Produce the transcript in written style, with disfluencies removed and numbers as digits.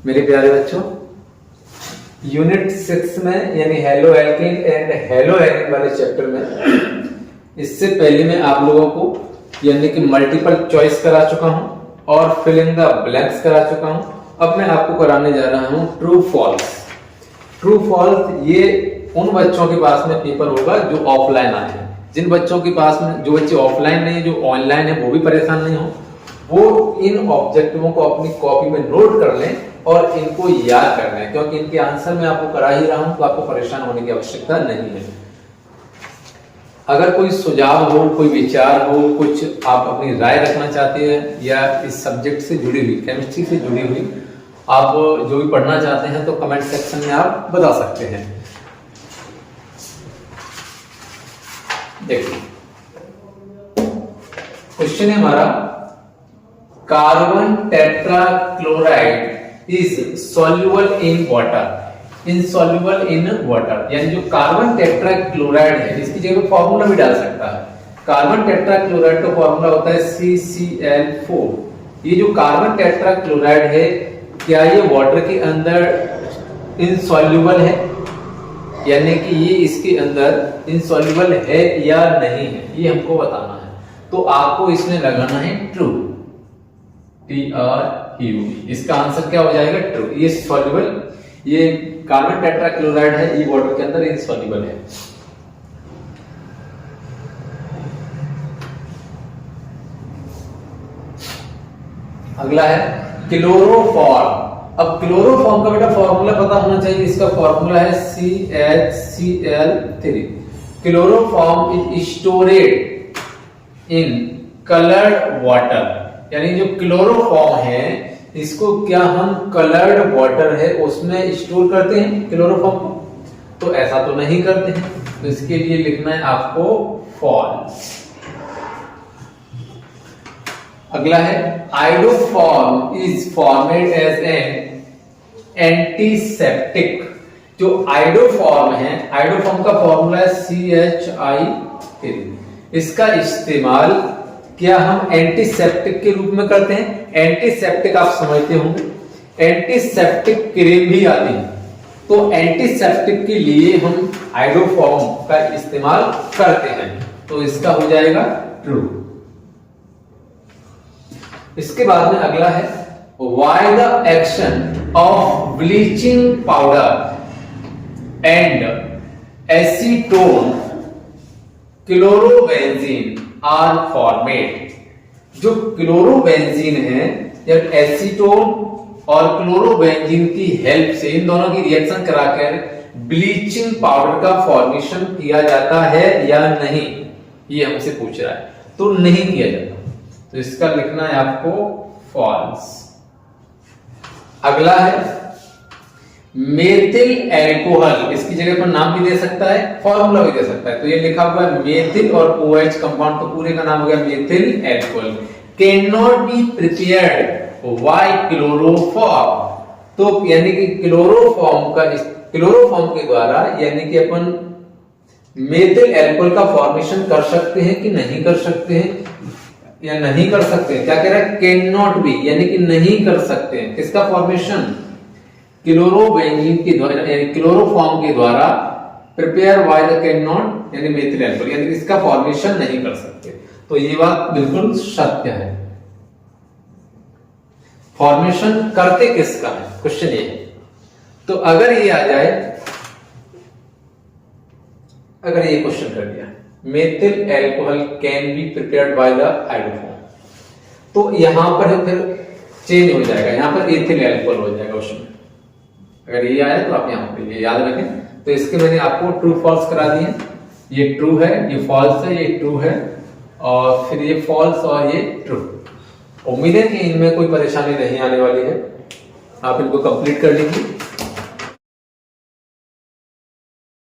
मेरे प्यारे बच्चों, यूनिट 6 में यानी halo alkane and hello Erin वाले चैप्टर में इससे पहले मैं आप लोगों को यानी कि मल्टीपल चॉइस करा चुका हूं और फिल इन द ब्लैंक्स करा चुका हूं। अब मैं आपको कराने जा रहा हूं ट्रू फॉल्स। ट्रू फॉल्स ये उन बच्चों के पास में पेपर होगा जो ऑफलाइन आए हैं। जिन बच्चों के पास में जो बच्चे ऑफलाइन नहीं है, जो ऑनलाइन है, वो भी परेशान नहीं हो, वो इन ऑब्जेक्टिवों को अपनी कॉपी में नोट कर लें और इनको याद कर लें, क्योंकि इनके आंसर मैं आपको करा ही रहा हूं तो आपको परेशान होने की आवश्यकता नहीं है। अगर कोई सुझाव हो, कोई विचार हो, कुछ आप अपनी राय रखना चाहते हैं या इस सब्जेक्ट से जुड़ी हुई, केमिस्ट्री से जुड़ी हुई आप जो भी पढ़ना चाहते हैं तो कमेंट सेक्शन में आप बता सकते हैं। देखिए क्वेश्चन है हमारा, carbon tetrachloride is soluble in water. Insoluble in water यानी जो कार्बन टेट्राक्लोराइड है इसकी जगह फॉर्मूला भी डाल सकता है। कार्बन टेट्राक्लोराइड का फॉर्मूला होता है CCl4। ये जो कार्बन टेट्राक्लोराइड है क्या ये वाटर के अंदर इनसॉल्युबल है, यानी कि ये इसके अंदर इनसॉल्युबल है या नहीं है, ये हमको बताना है। तो आपको इसमें लगाना है ट्रू, TRU। इसका आंसर क्या हो जाएगा? ट्रू। ये सॉल्युबल, ये कार्बन टेट्राक्लोराइड है, ये वाटर के अंदर इनसॉल्युबल है। अगला है क्लोरोफॉर्म। अब क्लोरोफॉर्म का बेटा फॉर्मूला पता होना चाहिए। इसका फॉर्मूला है CHCl3। Chloroform is storeyed in coloured water, यानी जो क्लोरोफॉर्म है इसको क्या हम कलर्ड वाटर है उसमें स्टोर करते हैं क्लोरोफॉर्म को? तो ऐसा तो नहीं करते हैं, तो इसके लिए लिखना है आपको फॉल्स। अगला है iodoform is formed as an antiseptic. जो आइडोफॉर्म है, आइडोफॉर्म का फॉर्मूला है CHI3। इसका इस्तेमाल क्या हम एंटीसेप्टिक के रूप में करते हैं? एंटीसेप्टिक आप समझते होंगे, एंटीसेप्टिक क्रीम भी आती है, तो एंटीसेप्टिक के लिए हम आइडोफॉर्म का इस्तेमाल करते हैं, तो इसका हो जाएगा ट्रू। इसके बाद में अगला है why the action of bleaching powder and acetone chlorobenzene are formed. जो क्लोरोबेंजीन है या एसीटोन और क्लोरोबेंजीन की हेल्प से, इन दोनों की रिएक्शन कराकर ब्लीचिंग पाउडर का फॉर्मेशन किया जाता है या नहीं, ये हमसे पूछ रहा है। तो नहीं किया जाता, तो इसका लिखना है आपको फॉल्स। अगला है मेथिल एल्कोहल। इसकी जगह पर नाम भी दे सकता है, फॉर्मूला भी दे सकता है। तो ये लिखा हुआ है मेथिल और OH कंपाउंड, तो पूरे का नाम हो गया methyl alcohol. Can not be prepared by chloroform. तो यानी कि क्लोरोफॉर्म के द्वारा यानी कि अपन मेथिल एल्कोहल का फॉर्मेशन कर सकते हैं कि नहीं कर सकते हैं, या नहीं कर सकते हैं। क्या कह रहा है? कैन नॉट बी, यानी कि नहीं कर सकते हैं। किसका फॉर्मेशन? क्लोरोबेंजीन के द्वारा, यानी क्लोरोफॉर्म के द्वारा prepare by the can not यानी मेथिल एल्कोहल, यानी इसका फॉर्मेशन नहीं कर सकते। तो ये बात बिल्कुल सत्य है। फॉर्मेशन करते किसका है, क्वेश्चन ये है। तो अगर ये आ जाए, अगर ये क्वेश्चन कर दिया methyl alcohol can be prepared by the iodoform, तो यहां पर फिर चेंज हो जाएगा, यहां पर एथिल एल्कोहल हो जाएगा उसमें। अगर ये आया तो आप यहां पर ये याद रखें। तो इसके मैंने आपको ट्रू फॉल्स करा दिए। ये ट्रू है, ये फॉल्स है, ये ट्रू है, और फिर ये फॉल्स और ये ट्रू। उम्मीद है कि इनमें कोई परेशानी नहीं आने वाली है। आप इनको कंप्लीट कर लीजिए।